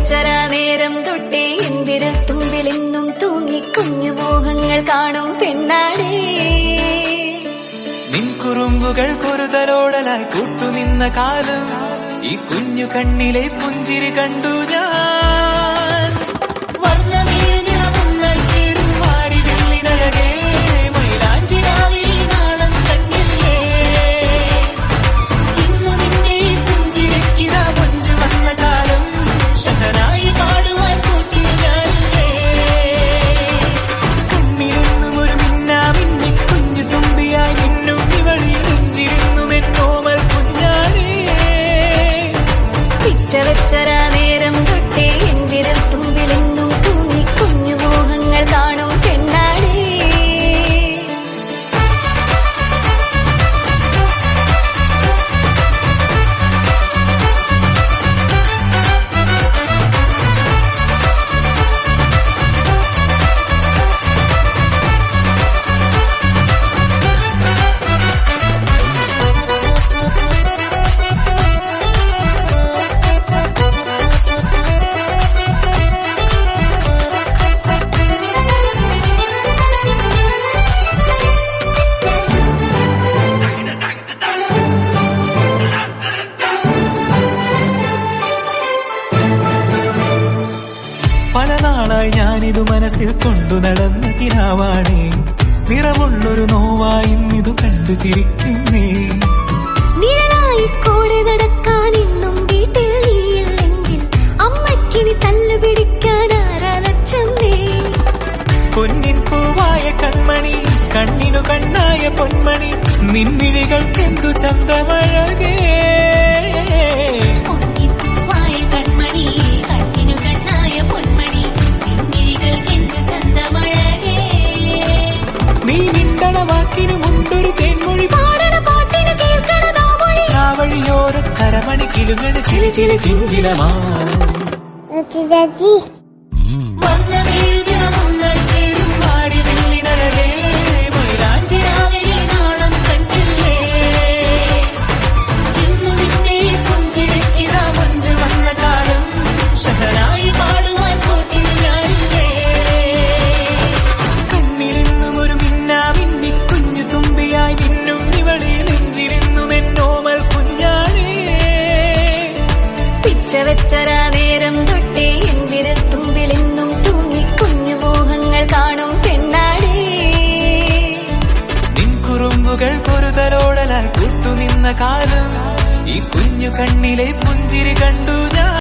പിച്ചവെച്ചരാ നേരം തൊട്ടേ എന്തിരു തുമ്പിലെന്നും തൂങ്ങി കുഞ്ഞു മോഹങ്ങൾ കാണും പെണ്ണാടേ. നിൻ കുറുമ്പുകൾ കുറുതലോടലായി കൂട്ടുനിന്ന കാലം ഈ കുഞ്ഞു കണ്ണിലെ പുഞ്ചിരി കണ്ടു ഞാൻ. ചേരും മാറി വെള്ളിനഴകേ മൈലാഞ്ചിരാവിൽ നാളം കണ്ടില്ലേ. ഇന്നു നിന്നെ പുഞ്ചിരിക്കിതാ പൊഞ്ചു വന്ന കാലം ഷഹനായി പാടുവാൻ കൂട്ടിയാലേ. കണ്ണിലെന്നും ഒരു മിന്നാ മിന്നി കുഞ്ഞു തുമ്പിയായി നിന്നും ഇവളിൽ നെഞ്ചിരുന്നു എന്നോമൽ കുഞ്ഞാണേ. പിച്ചവെച്ചരാ നേരം തൊട്ടേ എന്തിരു തുമ്പിലെന്നും തൂങ്ങി കുഞ്ഞു മോഹങ്ങൾ കാണും പെണ്ണാടേ. പല നാളായി ഞാനിതു മനസ്സിൽ കൊണ്ടു നടന്ന കിനാവാണേ. നിറമുള്ളൊരു നോവായി ഇന്നിതു കണ്ടു ചിരിക്കുന്നേ. നിഴലായി കൂടെ നടക്കാൻ ഇന്നും വീട്ടിൽ നീയില്ലെങ്കിൽ അമ്മയ്ക്കിനി തല്ലു പിടിക്കാൻ ആരാലച്ചെന്നേ. പൊന്നിൻ പൂവായ കൺമണി കണ്ണിനു കണ്ണായ പൊന്മണി നിൻമിഴികൾക്കെന്തു ചന്തമഴകേ. നീ മിണ്ടണ വാക്കിനു മുണ്ടൊരു തേൻമൊഴി പാടണ പാട്ടിന് കേൾക്കണ നാമൊഴി ആ വഴിയോര കരമണി കിലുങ്ങണ ചിരി ചിരി ചിഞ്ചിലമാ. ചേരും മാറി വെള്ളിനഴകേ മൈലാഞ്ചിരാവിൽ നാളം കണ്ടില്ലേ. ഇന്നു നിന്നെ പുഞ്ചിരിക്കിതാ മഞ്ചു വന്ന കാലം ഷഹനായി പാടുവാൻ കൂട്ടിയാലേ. കണ്ണിലെന്നും ഒരു മിന്നാ മിന്നി കുഞ്ഞു തുമ്പിയായി മിന്നും ഇവളിൽ നെഞ്ചിരുന്നു എന്നോമൽ കുഞ്ഞാണേ. പിച്ചവെച്ചരാ നേരം തൊട്ടേ എന്തിരു തുമ്പിലെന്നും തൂങ്ങി കുഞ്ഞു മോഹങ്ങൾ കാണും പെണ്ണാടേ. നിൻ കുറുമ്പുകൾ കുറുതലോടലായി കൂട്ടുനിന്ന കാലം ഈ കുഞ്ഞു കണ്ണിലെ പുഞ്ചിരി കണ്ടു ഞാൻ.